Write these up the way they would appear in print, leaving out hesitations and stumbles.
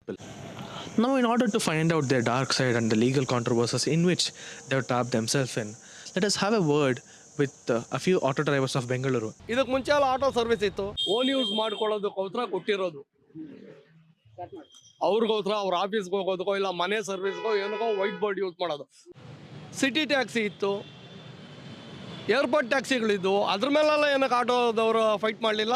Now, in order to find out their dark side and the legal controversies in which they have trapped themselves in, let us have a word with a few auto drivers of Bengaluru. ಇದಕ್ಕೆ ಮುಂಚೆ ಎಲ್ಲ auto service ಇತ್ತು. Own use ಮಾಡ್ಕೊಳ್ಳೋದಕ್ಕೋಸ್ಕರ ಕೊಟ್ಟಿರೋದು. ಅವ್ರಿಗೋಸ್ಕರ ಅವ್ರ ಆಫೀಸ್ಗೆ ಹೋಗೋದಕ್ಕೋ ಇಲ್ಲ ಮನೆ ಸರ್ವಿಸ್ಗೋ ಏನಕ್ಕೋ ವೈಟ್ ಬೋರ್ಡ್ ಯೂಸ್ ಮಾಡೋದು. ಸಿಟಿ ಟ್ಯಾಕ್ಸಿ ಇತ್ತು, ಏರ್ಪೋರ್ಟ್ ಟ್ಯಾಕ್ಸಿಗಳಿದ್ದು, ಅದ್ರ ಮೇಲೆಲ್ಲ ಏನಕ್ಕೆ ಆಟೋದವರು ಫೈಟ್ ಮಾಡಲಿಲ್ಲ?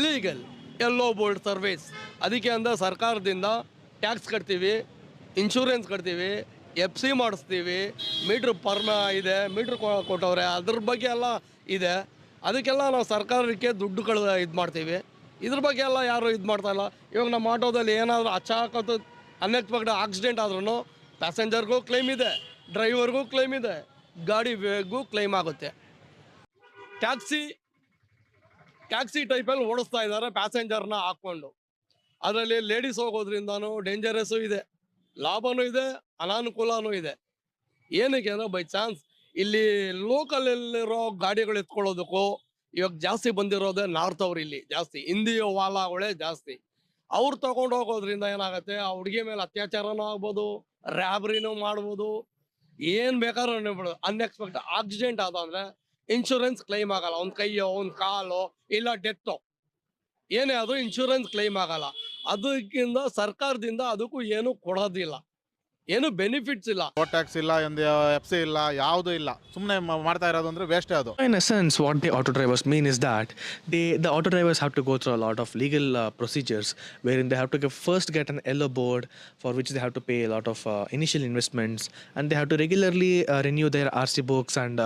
ಲೀಗಲ್ ಎಲ್ಲೋ ಬೋರ್ಡ್ ಸರ್ವಿಸ್. ಅದಕ್ಕೆ ಅಂದರೆ ಸರ್ಕಾರದಿಂದ ಟ್ಯಾಕ್ಸ್ ಕಟ್ತೀವಿ, ಇನ್ಶೂರೆನ್ಸ್ ಕಟ್ತೀವಿ, FC ಮಾಡಿಸ್ತೀವಿ, ಮೀಟ್ರ್ ಇದೆ, ಮೀಟ್ರ್ ಕೊಟ್ಟವ್ರೆ, ಅದ್ರ ಬಗ್ಗೆ ಎಲ್ಲ ಇದೆ. ಅದಕ್ಕೆಲ್ಲ ನಾವು ಸರ್ಕಾರಕ್ಕೆ ದುಡ್ಡು ಇದು ಮಾಡ್ತೀವಿ. ಇದ್ರ ಬಗ್ಗೆ ಎಲ್ಲ ಯಾರು ಇದು ಮಾಡ್ತಾಯಿಲ್ಲ. ಇವಾಗ ನಮ್ಮ ಆಟೋದಲ್ಲಿ ಏನಾದರೂ ಅಚಾಕತ್ತು ಅನ್ಎಕ್ಸ್ಪೆಕ್ಟೆಡ್ ಆಕ್ಸಿಡೆಂಟ್ ಆದ್ರೂ ಪ್ಯಾಸೆಂಜರ್ಗೂ ಕ್ಲೈಮ್ ಇದೆ, ಡ್ರೈವರ್ಗೂ ಕ್ಲೈಮ್ ಇದೆ, ಗಾಡಿಗೂ ಕ್ಲೈಮ್ ಆಗುತ್ತೆ. ಟ್ಯಾಕ್ಸಿ ಟೈಪಲ್ಲಿ ಓಡಿಸ್ತಾ ಇದ್ದಾರೆ ಪ್ಯಾಸೆಂಜರ್ನ ಹಾಕ್ಕೊಂಡು. ಅದರಲ್ಲಿ ಲೇಡೀಸ್ ಹೋಗೋದ್ರಿಂದನೂ ಡೇಂಜರಸ್ಸು ಇದೆ, ಲಾಭನೂ ಇದೆ, ಅನಾನುಕೂಲನೂ ಇದೆ. ಏನಕ್ಕೆ ಅಂದರೆ ಬೈ ಚಾನ್ಸ್ ಇಲ್ಲಿ ಲೋಕಲಲ್ಲಿರೋ ಗಾಡಿಗಳು ಎತ್ಕೊಳ್ಳೋದಕ್ಕೂ ಇವಾಗ ಜಾಸ್ತಿ ಬಂದಿರೋದೇ ನಾರ್ತ್ ಅವ್ರು, ಇಲ್ಲಿ ಜಾಸ್ತಿ ಹಿಂದಿ ವಾಲಾಗಳೇ ಜಾಸ್ತಿ. ಅವ್ರು ತಗೊಂಡು ಹೋಗೋದ್ರಿಂದ ಏನಾಗುತ್ತೆ, ಆ ಹುಡುಗಿ ಮೇಲೆ ಅತ್ಯಾಚಾರನೂ ಆಗ್ಬೋದು, ರ್ಯಾಬ್ರಿನೂ ಮಾಡ್ಬೋದು, ಏನು ಬೇಕಾದ್ರೂ ಅನ್ಬೋದು. ಅನ್ಎಕ್ಸ್ಪೆಕ್ಟೆಡ್ ಆಕ್ಸಿಡೆಂಟ್ ಆದಂದರೆ ಇನ್ಶೂರೆನ್ಸ್ ಕ್ಲೈಮ್ ಆಗಲ್ಲ. ಒಂದು ಕೈಯೋ ಒಂದು ಕಾಲೋ ಇಲ್ಲ ಡೆತ್ತೋ ಏನೇ ಅದು ಇನ್ಶೂರೆನ್ಸ್ ಕ್ಲೈಮ್ ಆಗಲ್ಲ. ಅದಕ್ಕಿಂತ ಸರ್ಕಾರದಿಂದ ಅದಕ್ಕೂ ಏನು ಕೊಡೋದಿಲ್ಲ, ಏನು ಬೆನಿಫಿಟ್ಸ್ ಇಲ್ಲ. ಟ್ಯಾಕ್ಸ್ ಇಲ್ಲ, ಒಂದು FC ಇಲ್ಲ, ಯಾವುದು ಇಲ್ಲ. ಸುಮ್ಮನೆ ಮಾಡ್ತಾ ಇರೋದು ಅಂದರೆ ವೇಸ್ಟ್ ಅದು. In essence, what the auto drivers mean is that the auto drivers have to go through a lot of legal procedures, wherein they have to first get an yellow board, for which they have to pay a lot of initial investments, and they have to regularly renew their RC books and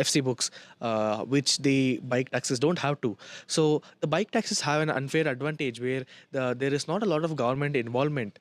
FC books, which the bike taxis don't have to. So the bike taxis have an unfair advantage where there is not a lot of government involvement